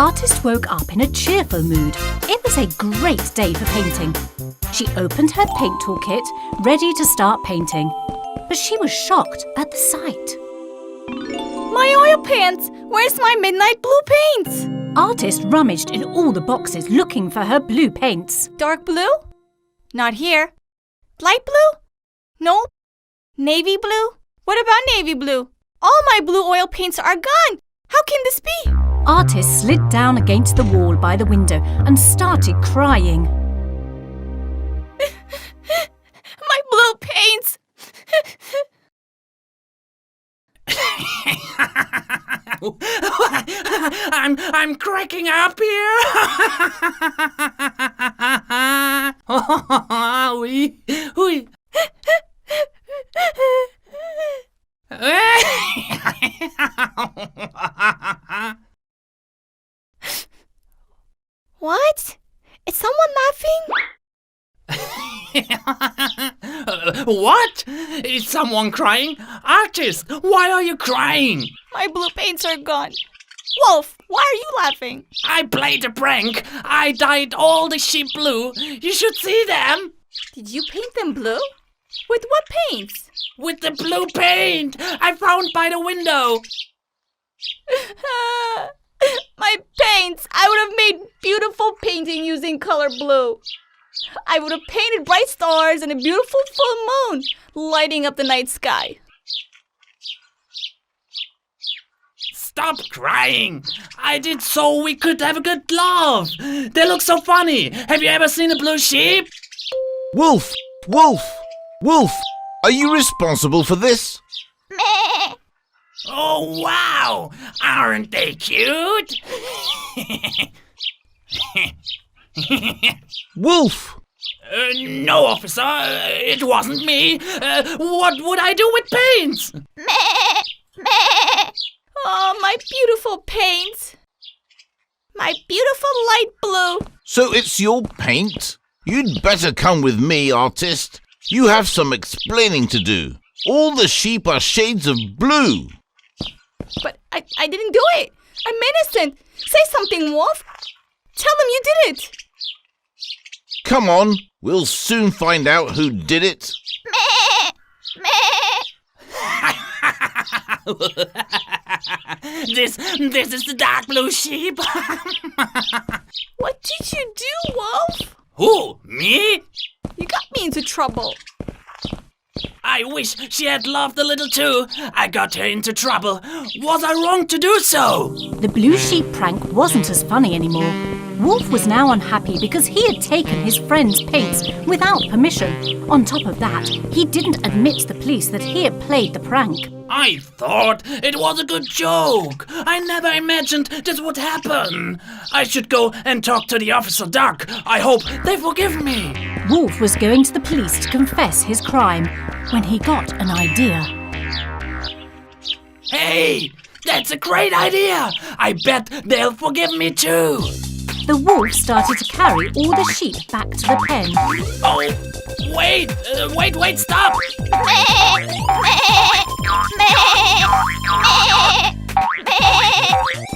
Artist woke up in a cheerful mood. It was a great day for painting. She opened her paint toolkit, ready to start painting. But she was shocked at the sight. My oil paints! Where's my midnight blue paints? Artist rummaged in all the boxes looking for her blue paints. Dark blue? Not here. Light blue? Nope. Navy blue? What about navy blue? All my blue oil paints are gone! How can this be? Artist slid down against the wall by the window and started crying. My blue paints! I'm cracking up here. Oui. What? Is someone laughing? What? Is someone crying? Artist, why are you crying? My blue paints are gone. Wolf, why are you laughing? I played a prank. I dyed all the sheep blue. You should see them. Did you paint them blue? With what paints? With the blue paint I found by the window. My paints! I would have made beautiful painting using color blue. I would have painted bright stars and a beautiful full moon lighting up the night sky. Stop crying. I did so we could have a good laugh. They look so funny. Have you ever seen a blue sheep? Wolf! Are you responsible for this? Meh. Oh, wow! Aren't they cute? Wolf! No, officer, it wasn't me. What would I do with paints? Meh. Meh. Oh, my beautiful paints. My beautiful light blue. So it's your paint? You'd better come with me, artist. You have some explaining to do. All the sheep are shades of blue. But I didn't do it. I'm innocent. Say something, Wolf. Tell them you did it. Come on, we'll soon find out who did it. Meh. Meh. This is the dark blue sheep. What did you do, Wolf? Who, me? You got me into trouble. I wish she had loved a little too. I got her into trouble. Was I wrong to do so? The blue sheep prank wasn't as funny anymore. Wolf was now unhappy because he had taken his friend's paints without permission. On top of that, he didn't admit to the police that he had played the prank. I thought it was a good joke. I never imagined this would happen. I should go and talk to the officer Duck. I hope they forgive me. Wolf was going to the police to confess his crime when he got an idea. Hey, that's a great idea. I bet they'll forgive me too. The wolf started to carry all the sheep back to the pen. Oh, wait, stop.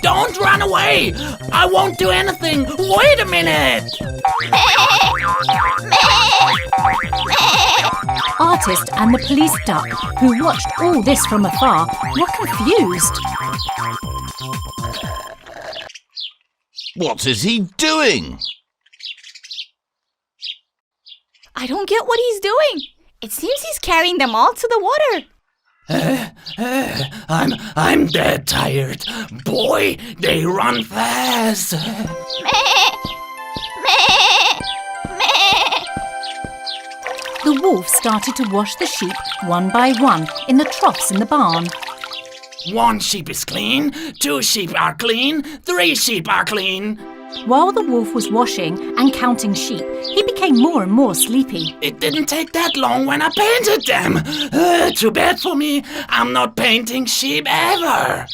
Don't run away. I won't do anything. Wait a minute. Artist and the police duck, who watched all this from afar, were confused. What is he doing? I don't get what he's doing. It seems he's carrying them all to the water. I'm dead tired. Boy, they run fast. The wolf started to wash the sheep one by one in the troughs in the barn. 1 sheep is clean, 2 sheep are clean, 3 sheep are clean. While the wolf was washing and counting sheep, he became more and more sleepy. It didn't take that long when I painted them. Too bad for me. I'm not painting sheep ever.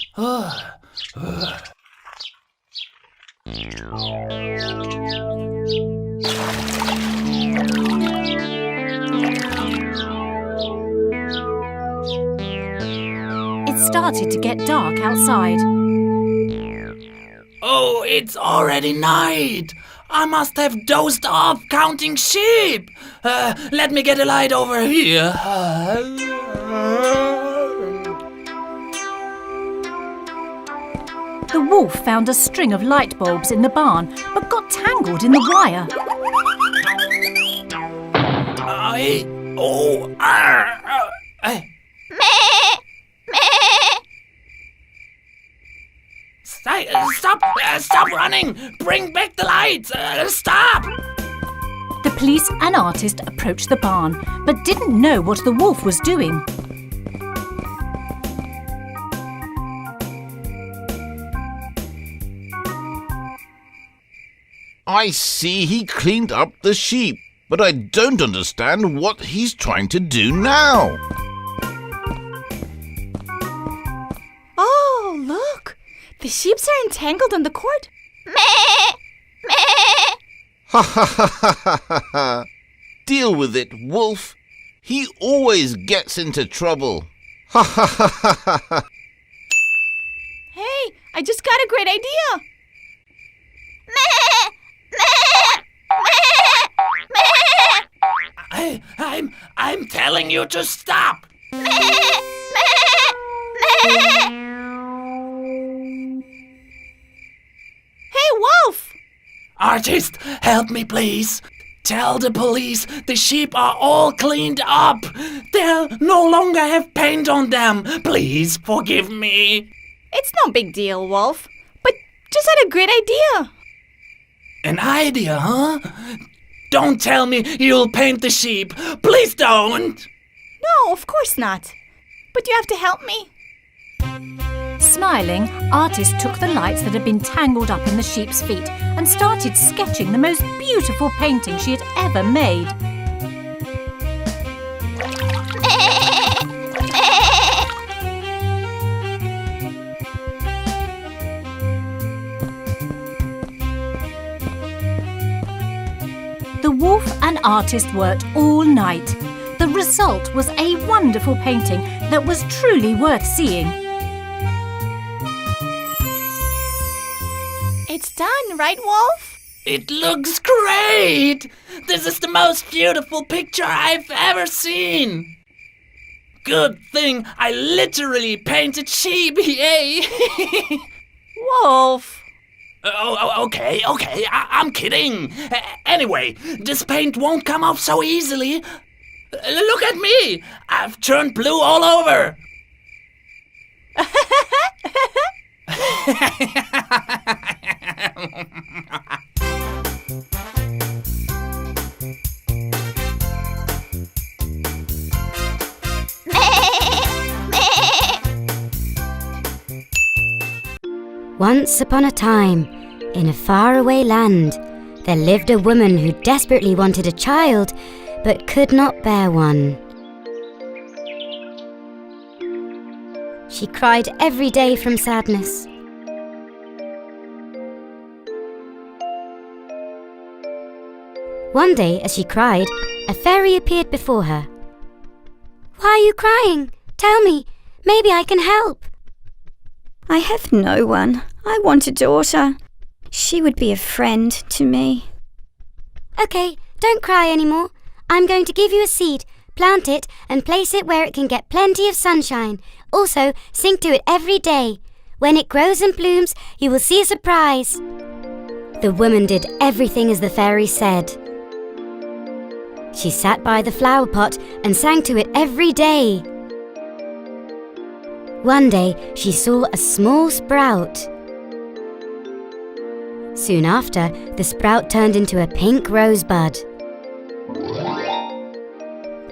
It started to get dark outside. Oh, it's already night. I must have dozed off counting sheep. Let me get a light over here. The wolf found a string of light bulbs in the barn, but got tangled in the wire. Stop running! Bring back the lights! Stop! The police and artist approached the barn, but didn't know what the wolf was doing. I see he cleaned up the sheep, but I don't understand what he's trying to do now. Oh, look! The sheep are entangled on the cord. Ha ha ha ha ha ha! Deal with it, wolf. He always gets into trouble. Ha ha ha ha ha ha! Hey, I just got a great idea. I'm telling you to stop. Hey, wolf! Artist, help me please. Tell the police the sheep are all cleaned up. They'll no longer have paint on them. Please forgive me. It's no big deal, wolf. But just had a great idea. An idea, huh? Don't tell me you'll paint the sheep. Please don't. No, of course not. But you have to help me. Smiling, artist took the lights that had been tangled up in the sheep's feet and started sketching the most beautiful painting she had ever made. The wolf and artist worked all night. The result was a wonderful painting that was truly worth seeing. It's done, right, wolf? It looks great. This is the most beautiful picture I've ever seen. Good thing I literally painted sheep. Yay. Wolf. Okay, I'm kidding. Anyway, this paint won't come off so easily. Look at me. I've turned blue all over. Once upon a time, in a faraway land, there lived a woman who desperately wanted a child, but could not bear one. She cried every day from sadness. One day, as she cried, a fairy appeared before her. "Why are you crying? Tell me, maybe I can help." "I have no one. I want a daughter. She would be a friend to me." "Okay, don't cry anymore. I'm going to give you a seed, plant it and place it where it can get plenty of sunshine. Also, sing to it every day. When it grows and blooms, you will see a surprise." The woman did everything as the fairy said. She sat by the flower pot and sang to it every day. One day, she saw a small sprout. Soon after, the sprout turned into a pink rosebud.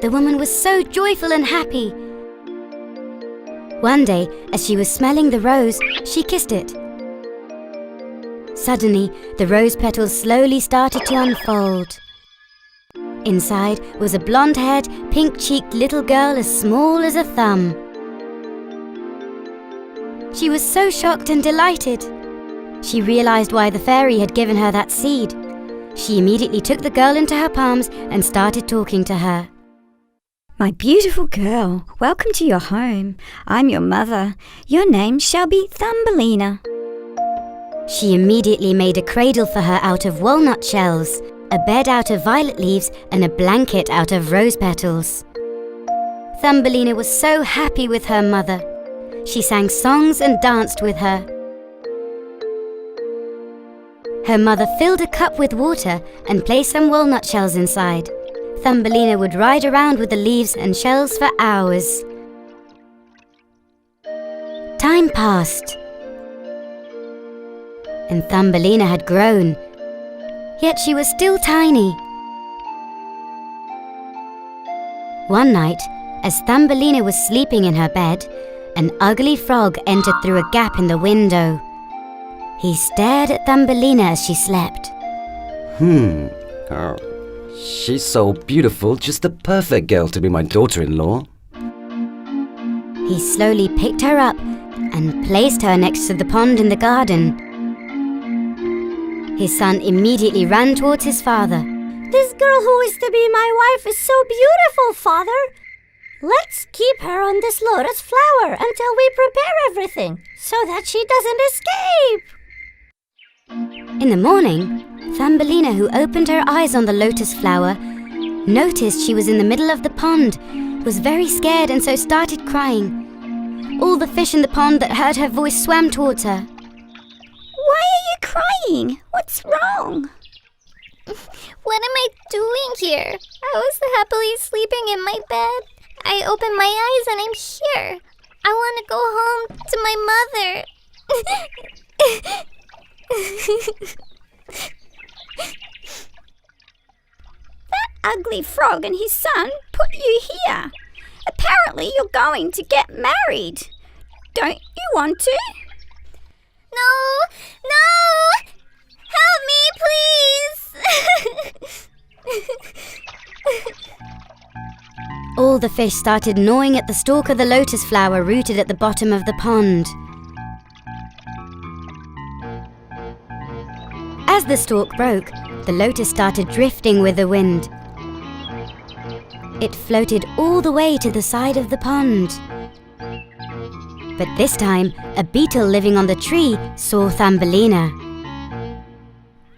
The woman was so joyful and happy. One day, as she was smelling the rose, she kissed it. Suddenly, the rose petals slowly started to unfold. Inside was a blonde-haired, pink-cheeked little girl as small as a thumb. She was so shocked and delighted. She realized why the fairy had given her that seed. She immediately took the girl into her palms and started talking to her. "My beautiful girl, welcome to your home. I'm your mother. Your name shall be Thumbelina." She immediately made a cradle for her out of walnut shells, a bed out of violet leaves, and a blanket out of rose petals. Thumbelina was so happy with her mother. She sang songs and danced with her. Her mother filled a cup with water and placed some walnut shells inside. Thumbelina would ride around with the leaves and shells for hours. Time passed, and Thumbelina had grown, yet she was still tiny. One night, as Thumbelina was sleeping in her bed, an ugly frog entered through a gap in the window. He stared at Thumbelina as she slept. She's so beautiful, just the perfect girl to be my daughter-in-law. He slowly picked her up and placed her next to the pond in the garden. His son immediately ran towards his father. This girl who is to be my wife is so beautiful, Father. Let's keep her on this lotus flower until we prepare everything so that she doesn't escape. In the morning, Thumbelina, who opened her eyes on the lotus flower, noticed she was in the middle of the pond, was very scared and so started crying. All the fish in the pond that heard her voice swam towards her. Why are you crying? What's wrong? What am I doing here? I was happily sleeping in my bed. I opened my eyes and I'm here. I want to go home to my mother. That ugly frog and his son put you here. Apparently you're going to get married. Don't you want to? No! Help me, please! All the fish started gnawing at the stalk of the lotus flower rooted at the bottom of the pond. As the stalk broke, the lotus started drifting with the wind. It floated all the way to the side of the pond. But this time, a beetle living on the tree saw Thumbelina.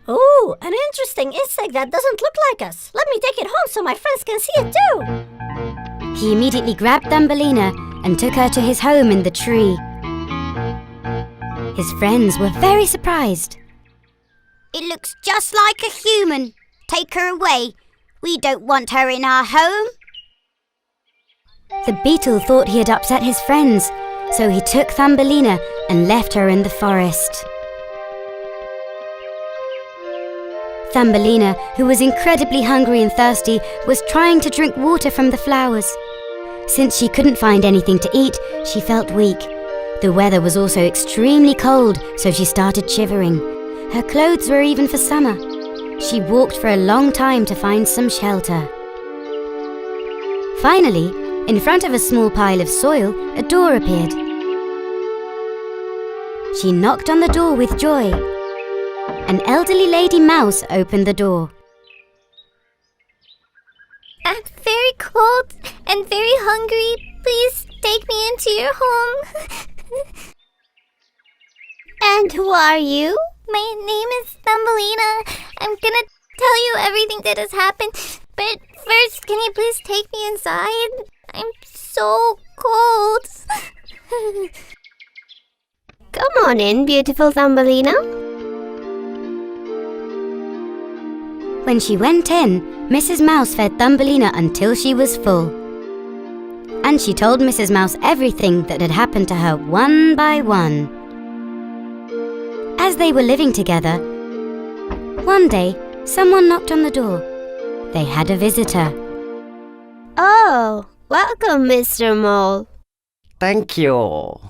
Oh, an interesting insect that doesn't look like us. Let me take it home so my friends can see it too. He immediately grabbed Thumbelina and took her to his home in the tree. His friends were very surprised. It looks just like a human. Take her away. We don't want her in our home. The beetle thought he had upset his friends, so he took Thumbelina and left her in the forest. Thumbelina, who was incredibly hungry and thirsty, was trying to drink water from the flowers. Since she couldn't find anything to eat, she felt weak. The weather was also extremely cold, so she started shivering. Her clothes were even for summer. She walked for a long time to find some shelter. Finally, in front of a small pile of soil, a door appeared. She knocked on the door with joy. An elderly lady mouse opened the door. I'm very cold and very hungry. Please take me into your home. And who are you? My name is Thumbelina. I'm gonna tell you everything that has happened. But first, can you please take me inside? I'm so cold. Come on in, beautiful Thumbelina. When she went in, Mrs. Mouse fed Thumbelina until she was full. And she told Mrs. Mouse everything that had happened to her one by one. As they were living together, one day, someone knocked on the door. They had a visitor. Oh, welcome, Mr. Mole. Thank you.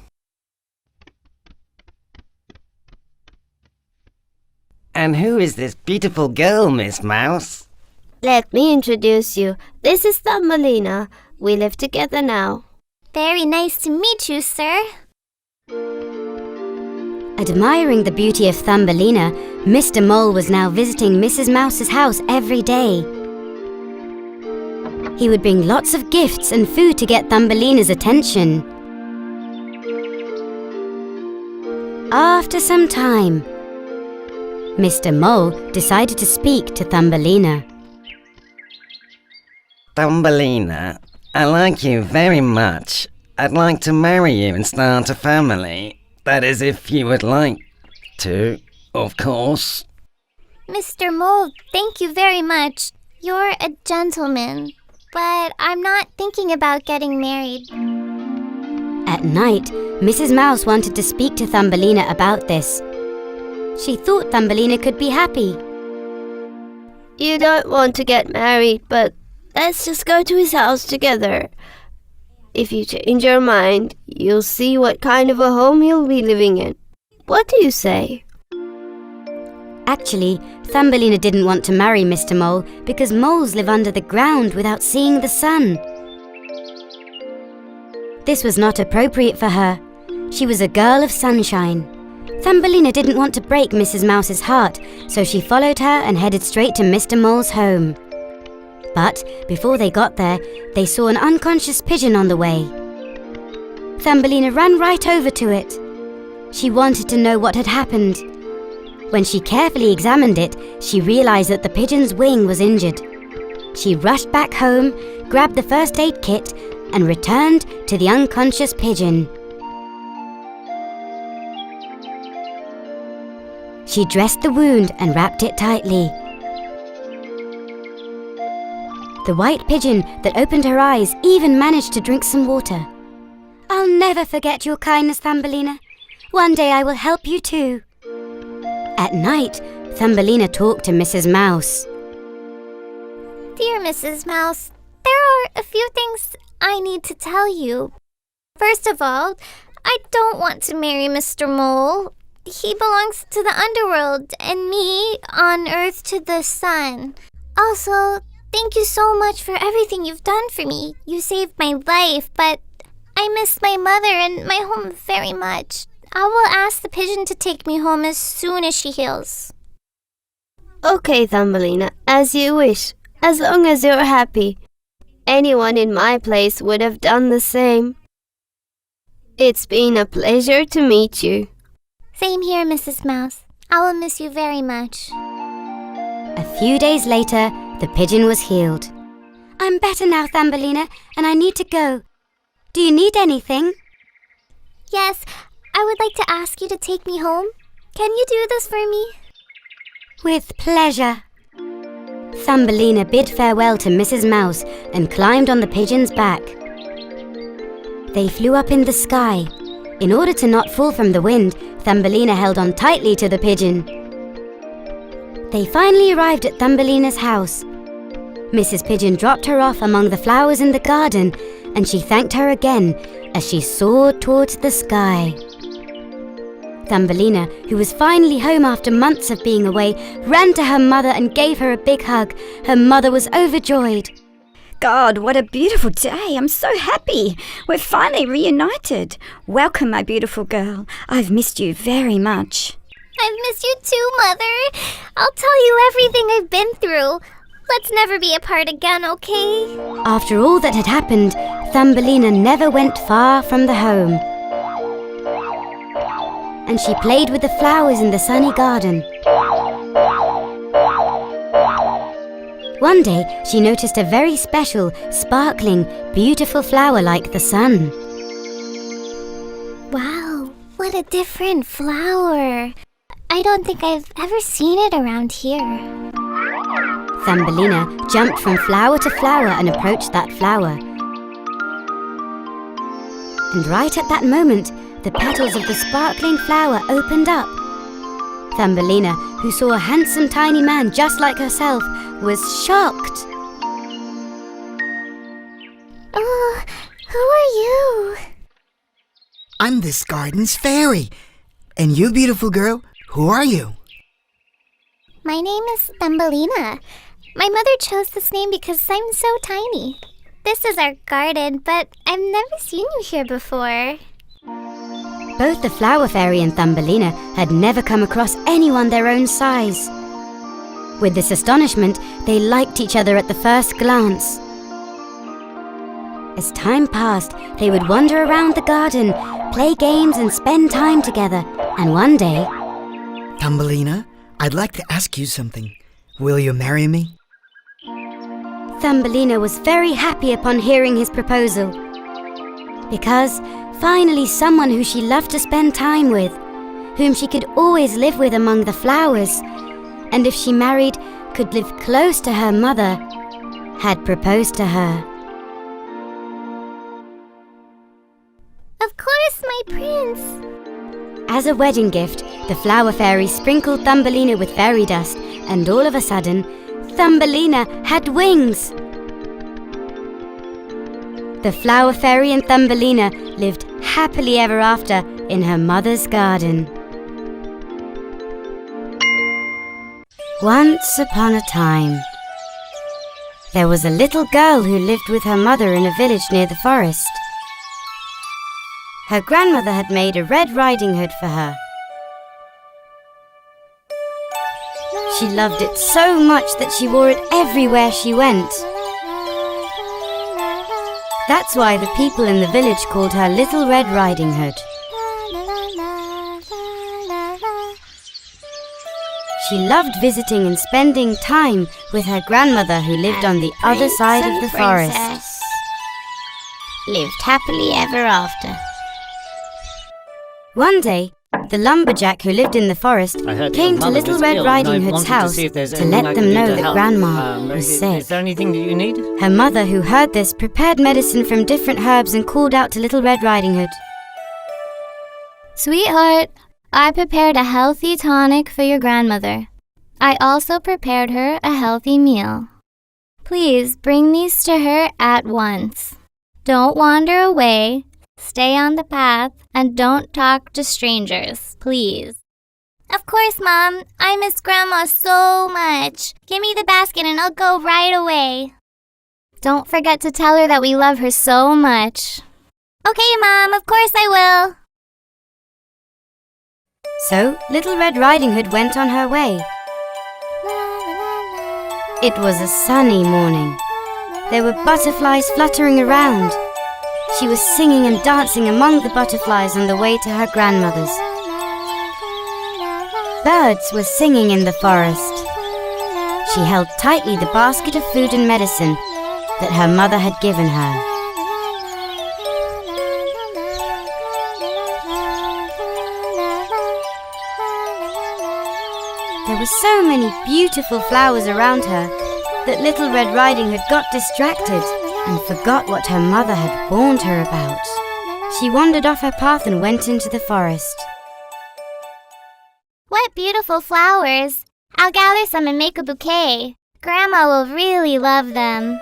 And who is this beautiful girl, Miss Mouse? Let me introduce you. This is Thumbelina. We live together now. Very nice to meet you, sir. Admiring the beauty of Thumbelina, Mr. Mole was now visiting Mrs. Mouse's house every day. He would bring lots of gifts and food to get Thumbelina's attention. After some time, Mr. Mole decided to speak to Thumbelina. Thumbelina, I like you very much. I'd like to marry you and start a family. That is, if you would like to, of course. Mr. Mole, thank you very much. You're a gentleman, but I'm not thinking about getting married. At night, Mrs. Mouse wanted to speak to Thumbelina about this. She thought Thumbelina could be happy. You don't want to get married, but let's just go to his house together. If you change your mind, you'll see what kind of a home he'll be living in. What do you say? Actually, Thumbelina didn't want to marry Mr. Mole because moles live under the ground without seeing the sun. This was not appropriate for her. She was a girl of sunshine. Thumbelina didn't want to break Mrs. Mouse's heart, so she followed her and headed straight to Mr. Mole's home. But before they got there, they saw an unconscious pigeon on the way. Thumbelina ran right over to it. She wanted to know what had happened. When she carefully examined it, she realized that the pigeon's wing was injured. She rushed back home, grabbed the first aid kit, and returned to the unconscious pigeon. She dressed the wound and wrapped it tightly. The white pigeon that opened her eyes even managed to drink some water. "I'll never forget your kindness, Thumbelina. One day I will help you too." At night, Thumbelina talked to Mrs. Mouse. Dear Mrs. Mouse, there are a few things I need to tell you. First of all, I don't want to marry Mr. Mole. He belongs to the underworld and me on Earth to the sun. Also, thank you so much for everything you've done for me. You saved my life, but I miss my mother and my home very much. I will ask the pigeon to take me home as soon as she heals. Okay, Thumbelina, as you wish, as long as you're happy. Anyone in my place would have done the same. It's been a pleasure to meet you. Same here, Mrs. Mouse. I will miss you very much. A few days later, the pigeon was healed. "I'm better now, Thumbelina, and I need to go. Do you need anything?" Yes, I would like to ask you to take me home. Can you do this for me? "With pleasure." Thumbelina bid farewell to Mrs. Mouse and climbed on the pigeon's back. They flew up in the sky. In order to not fall from the wind, Thumbelina held on tightly to the pigeon. They finally arrived at Thumbelina's house. Mrs. Pigeon dropped her off among the flowers in the garden, and she thanked her again as she soared towards the sky. Thumbelina, who was finally home after months of being away, ran to her mother and gave her a big hug. Her mother was overjoyed. God, what a beautiful day. I'm so happy. We're finally reunited. Welcome, my beautiful girl. I've missed you very much. I've missed you too, Mother. I'll tell you everything I've been through. Let's never be apart again, okay? After all that had happened, Thumbelina never went far from the home. And she played with the flowers in the sunny garden. One day, she noticed a very special, sparkling, beautiful flower like the sun. Wow, what a different flower. I don't think I've ever seen it around here. Thumbelina jumped from flower to flower and approached that flower. And right at that moment, the petals of the sparkling flower opened up. Thumbelina, who saw a handsome tiny man just like herself, was shocked. Oh, who are you? I'm this garden's fairy. And you, beautiful girl, who are you? My name is Thumbelina. My mother chose this name because I'm so tiny. This is our garden, but I've never seen you here before. Both the flower fairy and Thumbelina had never come across anyone their own size. With this astonishment, they liked each other at the first glance. As time passed, they would wander around the garden, play games and spend time together. And one day... Thumbelina, I'd like to ask you something. Will you marry me? Thumbelina was very happy upon hearing his proposal, because finally someone who she loved to spend time with, whom she could always live with among the flowers, and if she married, could live close to her mother, had proposed to her. Of course, my prince. As a wedding gift, the flower fairy sprinkled Thumbelina with fairy dust, and all of a sudden, Thumbelina had wings. The flower fairy and Thumbelina lived happily ever after in her mother's garden. Once upon a time, there was a little girl who lived with her mother in a village near the forest. Her grandmother had made a Red Riding Hood for her. She loved it so much that she wore it everywhere she went. That's why the people in the village called her Little Red Riding Hood. She loved visiting and spending time with her grandmother who lived on the other side of the forest. Lived happily ever after. One day, the lumberjack who lived in the forest came to Little Red Riding Hood's house to let them know that Grandma was sick. Is there anything that you need? Her mother, who heard this, prepared medicine from different herbs and called out to Little Red Riding Hood. Sweetheart, I prepared a healthy tonic for your grandmother. I also prepared her a healthy meal. Please bring these to her at once. Don't wander away. Stay on the path and don't talk to strangers, please. Of course, Mom. I miss Grandma so much. Give me the basket and I'll go right away. Don't forget to tell her that we love her so much. Okay, Mom. Of course I will. So, Little Red Riding Hood went on her way. It was a sunny morning. There were butterflies fluttering around. She was singing and dancing among the butterflies on the way to her grandmother's. Birds were singing in the forest. She held tightly the basket of food and medicine that her mother had given her. There were so many beautiful flowers around her that Little Red Riding Hood got distracted and forgot what her mother had warned her about. She wandered off her path and went into the forest. What beautiful flowers. I'll gather some and make a bouquet. Grandma will really love them.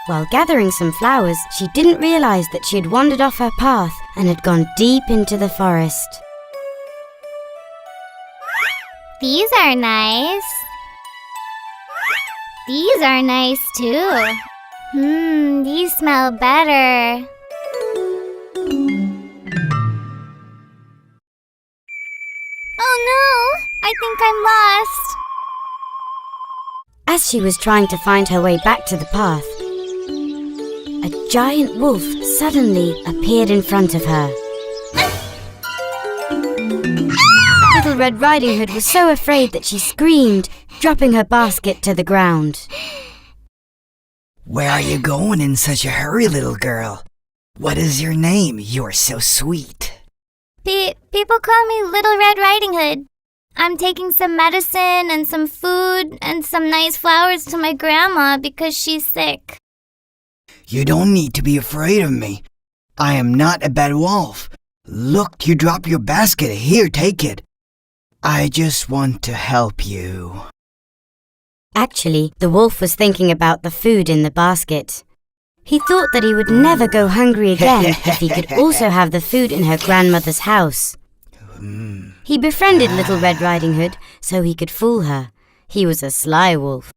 While gathering some flowers, she didn't realize that she had wandered off her path and had gone deep into the forest. These are nice. These are nice too. These smell better. Oh no! I think I'm lost. As she was trying to find her way back to the path, a giant wolf suddenly appeared in front of her. Little Red Riding Hood was so afraid that she screamed, dropping her basket to the ground. Where are you going in such a hurry, little girl? What is your name? You're so sweet. People call me Little Red Riding Hood. I'm taking some medicine and some food and some nice flowers to my grandma because she's sick. You don't need to be afraid of me. I am not a bad wolf. Look, you dropped your basket. Here, take it. I just want to help you. Actually, the wolf was thinking about the food in the basket. He thought that he would never go hungry again if he could also have the food in her grandmother's house. He befriended Little Red Riding Hood so he could fool her. He was a sly wolf.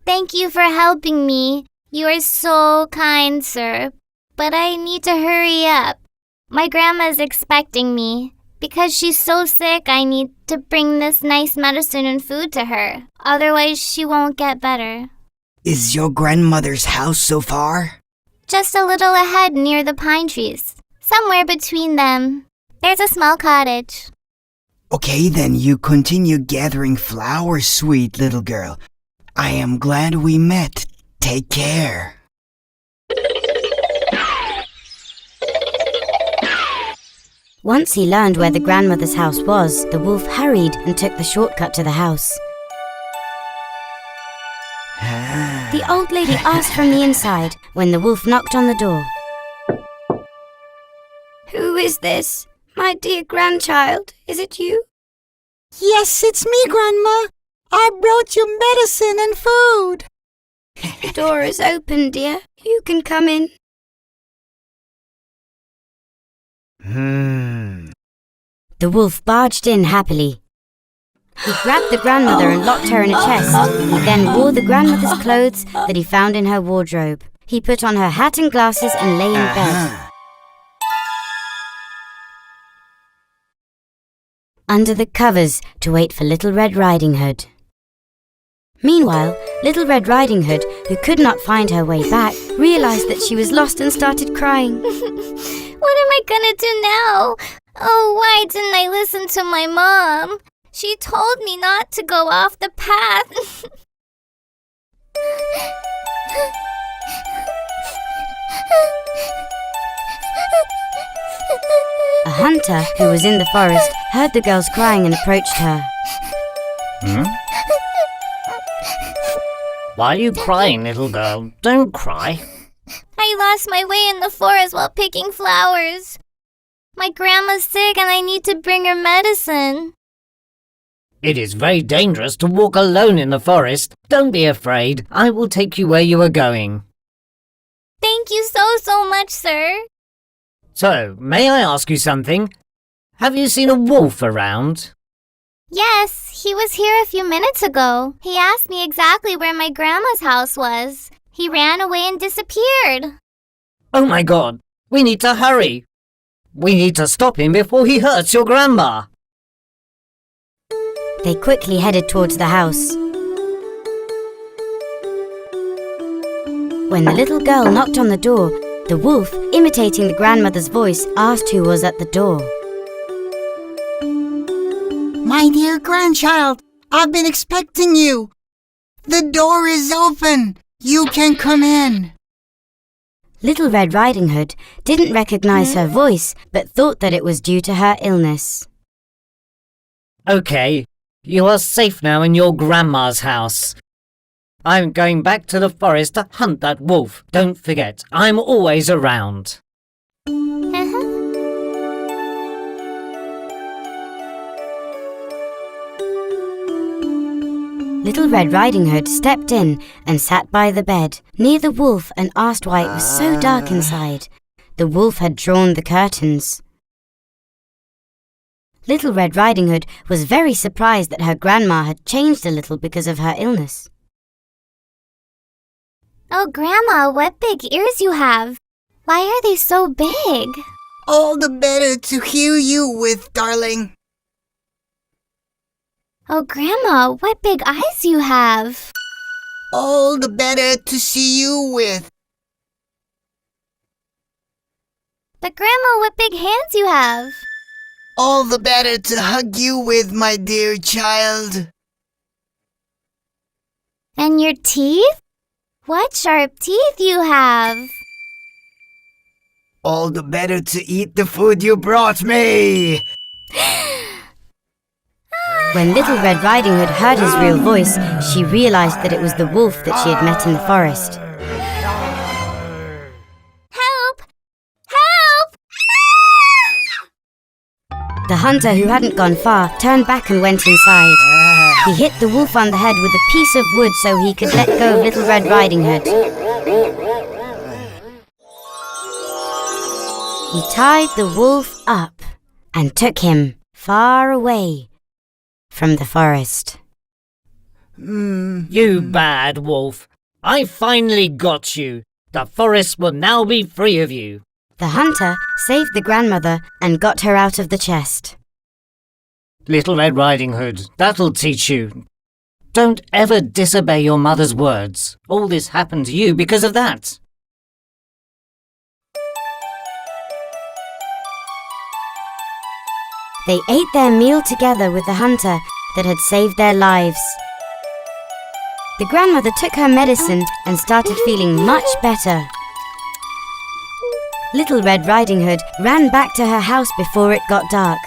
Thank you for helping me. You are so kind, sir. But I need to hurry up. My grandma's expecting me. Because she's so sick, I need to bring this nice medicine and food to her. Otherwise, she won't get better. Is your grandmother's house so far? Just a little ahead near the pine trees. Somewhere between them. There's a small cottage. Okay, then you continue gathering flowers, sweet little girl. I am glad we met. Take care. Once he learned where the grandmother's house was, the wolf hurried and took the shortcut to the house. The old lady asked from the inside when the wolf knocked on the door. Who is this? My dear grandchild, is it you? Yes, it's me, Grandma. I brought you medicine and food. The door is open, dear. You can come in. The wolf barged in happily. He grabbed the grandmother and locked her in a chest. He then wore the grandmother's clothes that he found in her wardrobe. He put on her hat and glasses and lay in bed. Under the covers to wait for Little Red Riding Hood. Meanwhile, Little Red Riding Hood, who could not find her way back, realized that she was lost and started crying. What am I gonna do now? Oh, why didn't I listen to my mom? She told me not to go off the path. A hunter who was in the forest heard the girls crying and approached her. Why are you crying, little girl? Don't cry. I lost my way in the forest while picking flowers. My grandma's sick and I need to bring her medicine. It is very dangerous to walk alone in the forest. Don't be afraid. I will take you where you are going. Thank you so much, sir. So, may I ask you something? Have you seen a wolf around? Yes, he was here a few minutes ago. He asked me exactly where my grandma's house was. He ran away and disappeared. Oh my God, we need to hurry. We need to stop him before he hurts your grandma. They quickly headed towards the house. When the little girl knocked on the door, the wolf, imitating the grandmother's voice, asked who was at the door. My dear grandchild, I've been expecting you. The door is open. You can come in. Little Red Riding Hood didn't recognize her voice, but thought that it was due to her illness. Okay, you are safe now in your grandma's house. I'm going back to the forest to hunt that wolf. Don't forget, I'm always around. Little Red Riding Hood stepped in and sat by the bed, near the wolf, and asked why it was so dark inside. The wolf had drawn the curtains. Little Red Riding Hood was very surprised that her grandma had changed a little because of her illness. Oh, Grandma, what big ears you have. Why are they so big? All the better to hear you with, darling. Oh, Grandma, what big eyes you have. All the better to see you with. But Grandma, what big hands you have. All the better to hug you with, my dear child. And your teeth? What sharp teeth you have. All the better to eat the food you brought me. When Little Red Riding Hood heard his real voice, she realized that it was the wolf that she had met in the forest. Help! Help! The hunter, who hadn't gone far, turned back and went inside. He hit the wolf on the head with a piece of wood so he could let go of Little Red Riding Hood. He tied the wolf up and took him far away from the forest. You bad wolf. I finally got you. The forest will now be free of you. The hunter saved the grandmother and got her out of the chest. Little Red Riding Hood, that'll teach you. Don't ever disobey your mother's words. All this happened to you because of that. They ate their meal together with the hunter that had saved their lives. The grandmother took her medicine and started feeling much better. Little Red Riding Hood ran back to her house before it got dark.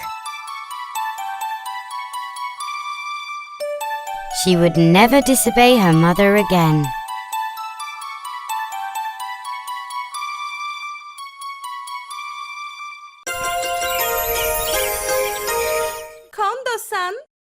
She would never disobey her mother again. Kondosan,